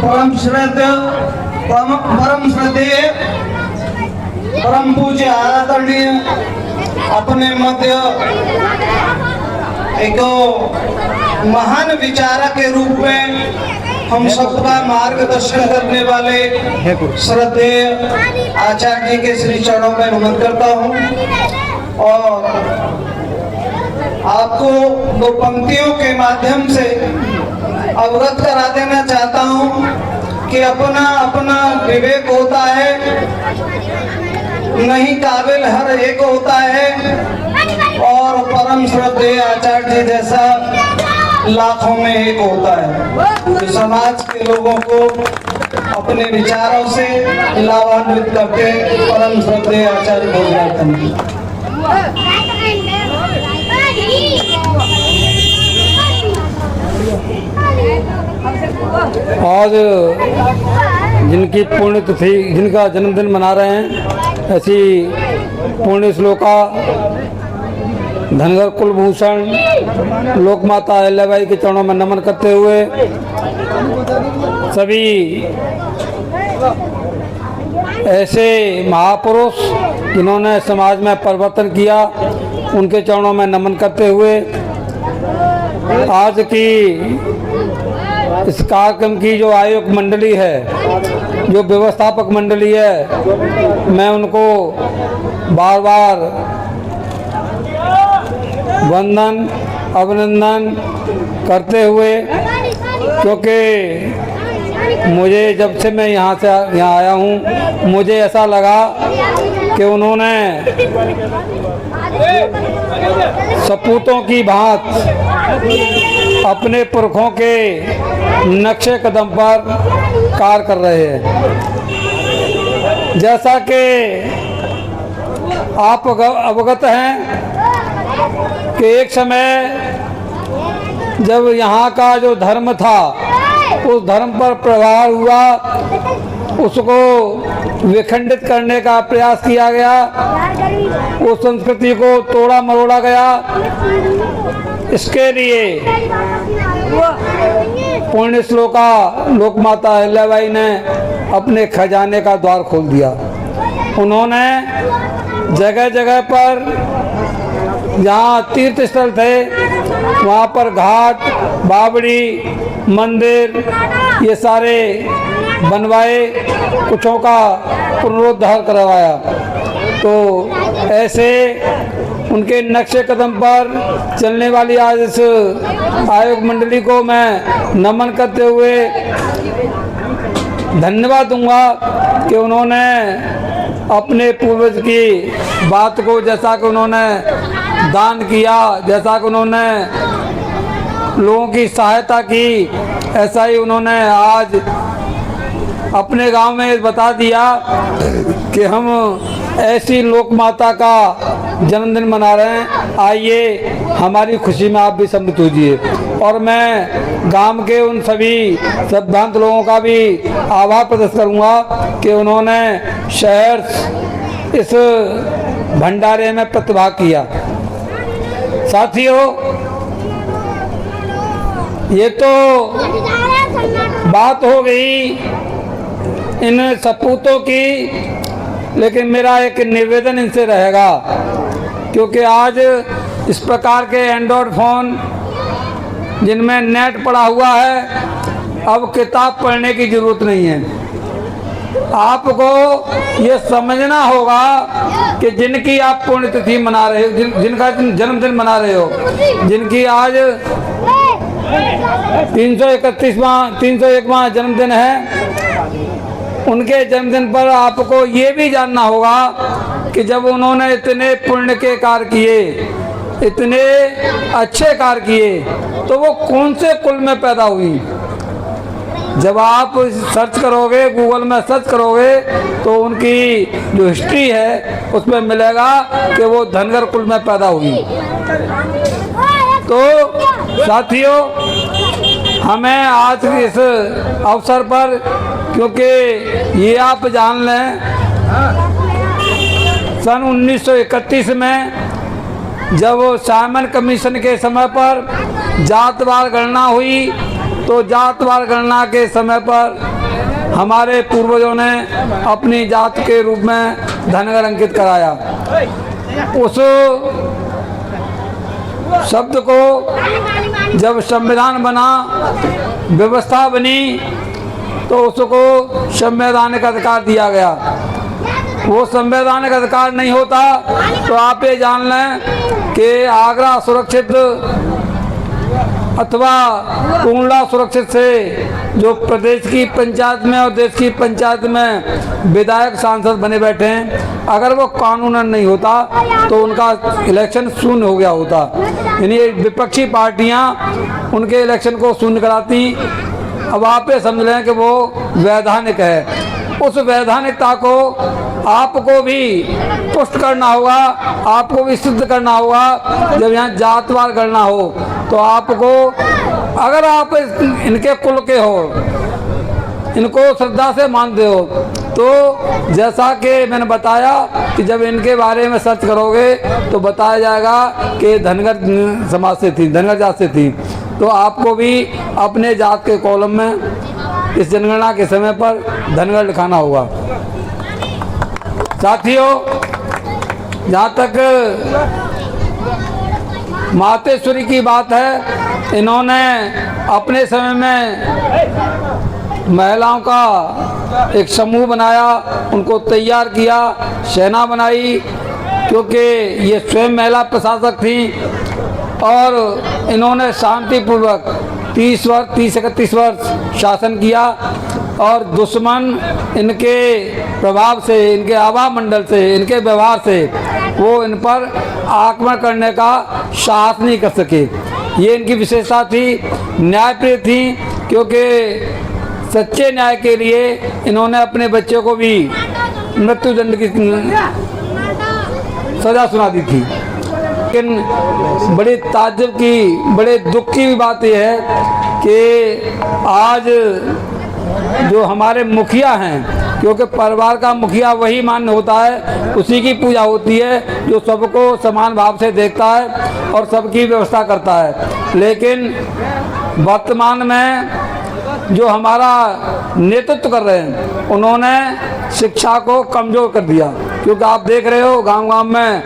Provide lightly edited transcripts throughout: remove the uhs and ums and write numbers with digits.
परम श्रद्धेय परम पूज्य आदरणीय अपने मध्य एक महान विचारक के रूप में हम सबका मार्गदर्शन करने वाले श्रद्धेय आचार्य जी के श्री चरणों में नमन करता हूँ और आपको दो पंक्तियों के माध्यम से अवगत करा देना चाहता हूँ कि अपना अपना विवेक होता है, नहीं काबिल हर एक होता है और परम श्रद्धेय आचार्य जी जैसा लाखों में एक होता है। तो समाज के लोगों को अपने विचारों से लाभान्वित करके परम श्रद्धेय आचार्य भोजनाथन जी। आज जिनकी पुण्यतिथि, जिनका जन्मदिन मना रहे हैं, ऐसी पुण्य श्लोका धनगर कुलभूषण लोकमाता अहिल्याबाई के चरणों में नमन करते हुए सभी ऐसे महापुरुष जिन्होंने समाज में परिवर्तन किया उनके चरणों में नमन करते हुए आज की इस कार्यक्रम की जो आयोग मंडली है, जो व्यवस्थापक मंडली है, मैं उनको बार बार वंदन अभिनंदन करते हुए, क्योंकि मुझे जब से मैं यहाँ आया हूँ मुझे ऐसा लगा कि उन्होंने सपूतों की भांत अपने पुरखों के नक्शे कदम पर कार्य कर रहे हैं। जैसा कि आप अवगत हैं कि एक समय जब यहाँ का जो धर्म था उस धर्म पर प्रहार हुआ, उसको विखंडित करने का प्रयास किया गया, उस संस्कृति को तोड़ा मरोड़ा गया। इसके लिए पुण्य श्लोका लोकमाता अहिल्याबाई ने अपने खजाने का द्वार खोल दिया। उन्होंने जगह जगह पर जहाँ तीर्थ स्थल थे वहाँ पर घाट, बावड़ी, मंदिर ये सारे बनवाए, कुछों का पुनरुद्धार करवाया। तो ऐसे उनके नक्शे कदम पर चलने वाली आज इस आयोग मंडली को मैं नमन करते हुए धन्यवाद दूंगा कि उन्होंने अपने पूर्वज की बात को, जैसा कि उन्होंने दान किया, जैसा कि उन्होंने लोगों की सहायता की, ऐसा ही उन्होंने आज अपने गांव में बता दिया कि हम ऐसी लोक माता का जन्मदिन मना रहे हैं, आइए हमारी खुशी में आप भी सम्मिलित होइए। और मैं गांव के उन सभी श्रद्धांत लोगों का भी आभार प्रदर्शित करूंगा कि उन्होंने शहर इस भंडारे में प्रतिभाग किया। साथियों, ये तो बात हो गई इन सपूतों की, लेकिन मेरा एक निवेदन इनसे रहेगा, क्योंकि आज इस प्रकार के एंड्रॉयड फ़ोन जिनमें नेट पड़ा हुआ है, अब किताब पढ़ने की ज़रूरत नहीं है। आपको ये समझना होगा कि जिनकी आप पुण्यतिथि मना रहे हो, जिनका जन्मदिन मना रहे हो, जिनकी आज 301वां जन्मदिन है, उनके जन्मदिन पर आपको ये भी जानना होगा कि जब उन्होंने इतने पुण्य के कार्य किए, इतने अच्छे कार्य किए, तो वो कौन से कुल में पैदा हुई। जब आप सर्च करोगे, गूगल में सर्च करोगे, तो उनकी जो हिस्ट्री है उसमें मिलेगा कि वो धनगर कुल में पैदा हुई। तो साथियों, हमें आज इस अवसर पर, क्योंकि ये आप जान लें, सन 1931 में जब साइमन कमीशन के समय पर जातवार गणना हुई तो जातवार गणना के समय पर हमारे पूर्वजों ने अपनी जात के रूप में धनगर अंकित कराया। उस शब्द को जब संविधान बना, व्यवस्था बनी, तो उसको संवैधानिक अधिकार दिया गया। वो संवैधानिक अधिकार नहीं होता तो आप ये जान लें कि आगरा सुरक्षित अथवा टूंडला सुरक्षित से जो प्रदेश की पंचायत में और देश की पंचायत में विधायक सांसद बने बैठे हैं, अगर वो कानूनन नहीं होता तो उनका इलेक्शन शून्य हो गया होता। यानी विपक्षी पार्टियां उनके इलेक्शन को शून्य कराती। अब आप ये समझ लें कि वो वैधानिक है। उस वैधानिकता को आपको भी पुष्ट करना होगा, आपको भी सिद्ध करना होगा। जब यहाँ जातवार गणना हो तो आपको, अगर आप इनके कुल के हो, इनको श्रद्धा से मानते हो, तो जैसा कि मैंने बताया कि जब इनके बारे में सर्च करोगे तो बताया जाएगा कि धनगर समाज से थी, धनगर जात से थी। तो आपको भी अपने जात के कॉलम में इस जनगणना के समय पर धनगर लिखाना होगा। साथियों, जहाँ तक मातेश्वरी की बात है, इन्होंने अपने समय में महिलाओं का एक समूह बनाया, उनको तैयार किया, सेना बनाई, क्योंकि ये स्वयं महिला प्रशासक थी और इन्होंने शांतिपूर्वक 30-31 वर्ष शासन किया और दुश्मन इनके प्रभाव से, इनके आभा मंडल से, इनके व्यवहार से वो इन पर आक्रमण करने का साहस नहीं कर सके। ये इनकी विशेषता थी। न्यायप्रिय थी, क्योंकि सच्चे न्याय के लिए इन्होंने अपने बच्चे को भी मृत्युदंड की सजा सुना दी थी। लेकिन बड़ी ताज्जुब की, बड़े दुख की भी बात यह है कि आज जो हमारे मुखिया हैं, क्योंकि परिवार का मुखिया वही मान्य होता है, उसी की पूजा होती है जो सबको समान भाव से देखता है और सबकी व्यवस्था करता है। लेकिन वर्तमान में जो हमारा नेतृत्व कर रहे हैं, उन्होंने शिक्षा को कमज़ोर कर दिया। क्योंकि आप देख रहे हो गांव-गांव में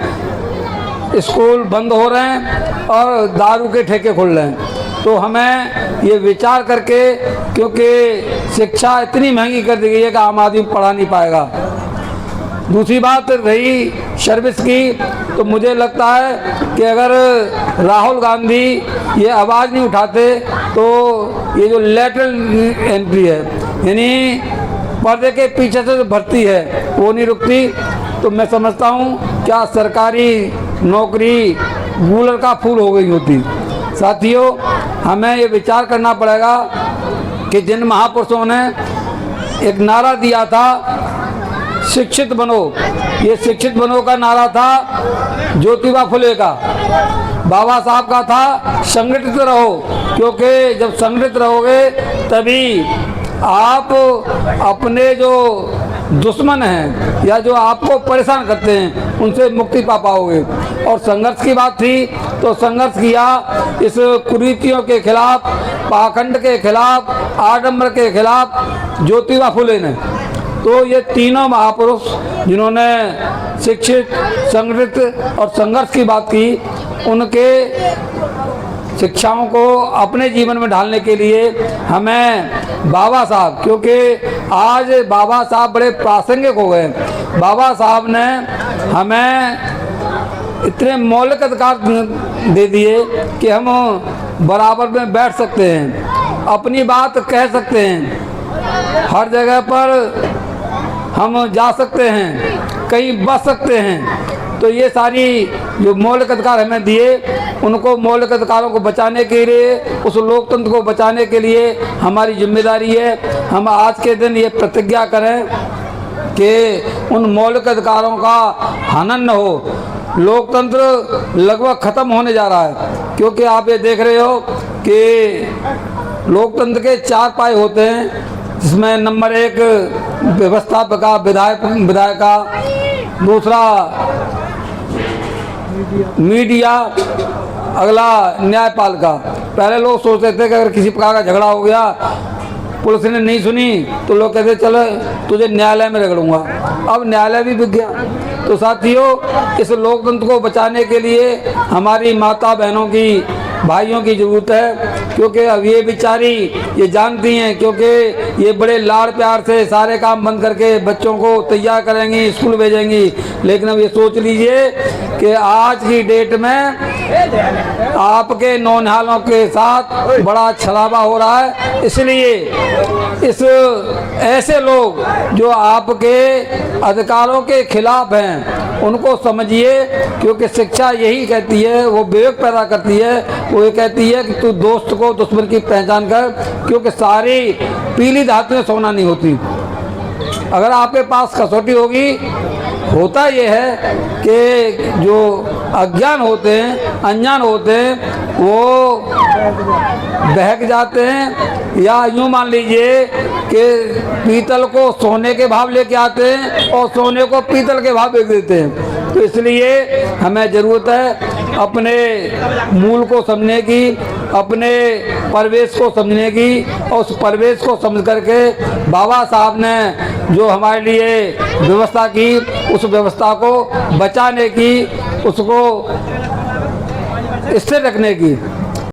स्कूल बंद हो रहे हैं और दारू के ठेके खुल रहे हैं। तो हमें ये विचार करके, क्योंकि शिक्षा इतनी महंगी कर दी गई है कि आम आदमी पढ़ा नहीं पाएगा। दूसरी बात रही सर्विस की, तो मुझे लगता है कि अगर राहुल गांधी ये आवाज़ नहीं उठाते तो ये जो लेटरल एंट्री है, यानी पर्दे के पीछे से जो भर्ती है, वो नहीं रुकती। तो मैं समझता हूँ क्या सरकारी नौकरी गूलर का फूल हो गई होती। साथियों, हमें ये विचार करना पड़ेगा कि जिन महापुरुषों ने एक नारा दिया था, शिक्षित बनो, ये शिक्षित बनो का नारा था ज्योतिबा फुले का, बाबा साहब का था संगठित रहो, क्योंकि जब संगठित रहोगे तभी आप अपने जो दुश्मन हैं या जो आपको परेशान करते हैं उनसे मुक्ति पा पाओगे। और संघर्ष की बात थी तो संघर्ष किया इस कुरीतियों के खिलाफ, पाखंड के खिलाफ, आडंबर के खिलाफ ज्योतिबा फुले ने। तो ये तीनों महापुरुष जिन्होंने शिक्षित, संगठित और संघर्ष की बात की, उनके शिक्षाओं को अपने जीवन में ढालने के लिए हमें बाबा साहब, क्योंकि आज बाबा साहब बड़े प्रासंगिक हो गए। बाबा साहब ने हमें इतने मौलिक अधिकार दे दिए कि हम बराबर में बैठ सकते हैं, अपनी बात कह सकते हैं, हर जगह पर हम जा सकते हैं, कहीं बस सकते हैं। तो ये सारी जो मौलिक अधिकार हमें दिए, उनको मौलिक अधिकारों को बचाने के लिए, उस लोकतंत्र को बचाने के लिए हमारी जिम्मेदारी है। हम आज के दिन ये प्रतिज्ञा करें कि उन मौलिक अधिकारों का हनन न हो। लोकतंत्र लगभग ख़त्म होने जा रहा है, क्योंकि आप ये देख रहे हो कि लोकतंत्र के 4 पाए होते हैं, जिसमें नंबर 1 व्यवस्थापिका, विधायिका, दूसरा मीडिया अगला न्यायपाल का। पहले लोग सोचते थे कि अगर किसी प्रकार का झगड़ा हो गया, पुलिस ने नहीं सुनी तो लोग कहते चलो तुझे न्यायालय में रगड़ूंगा। अब न्यायालय भी बिक गया। तो साथियों, इस लोकतंत्र को बचाने के लिए हमारी माता बहनों की, भाइयों की ज़रूरत है, क्योंकि अब ये बेचारी ये जानती हैं, क्योंकि ये बड़े लाड़ प्यार से सारे काम बंद करके बच्चों को तैयार करेंगी, स्कूल भेजेंगी। लेकिन अब ये सोच लीजिए कि आज की डेट में आपके नौनिहालों के साथ बड़ा छलावा हो रहा है। इसलिए इस ऐसे लोग जो आपके अधिकारों के खिलाफ हैं उनको समझिए, क्योंकि शिक्षा यही कहती है, वो विवेक पैदा करती है। वो ये कहती है कि तू दोस्त को दुश्मन की पहचान कर, क्योंकि सारी पीली धातु में सोना नहीं होती। अगर आपके पास कसौटी होगी, होता ये है कि जो अज्ञान होते हैं, अनजान होते हैं, वो बहक जाते हैं, या यूँ मान लीजिए कि पीतल को सोने के भाव लेके आते हैं और सोने को पीतल के भाव बेच देते हैं। तो इसलिए हमें ज़रूरत है अपने मूल को समझने की, अपने परिवेश को समझने की, और उस परिवेश को समझ करके बाबा साहब ने जो हमारे लिए व्यवस्था की, उस व्यवस्था को बचाने की, उसको स्थिर रखने की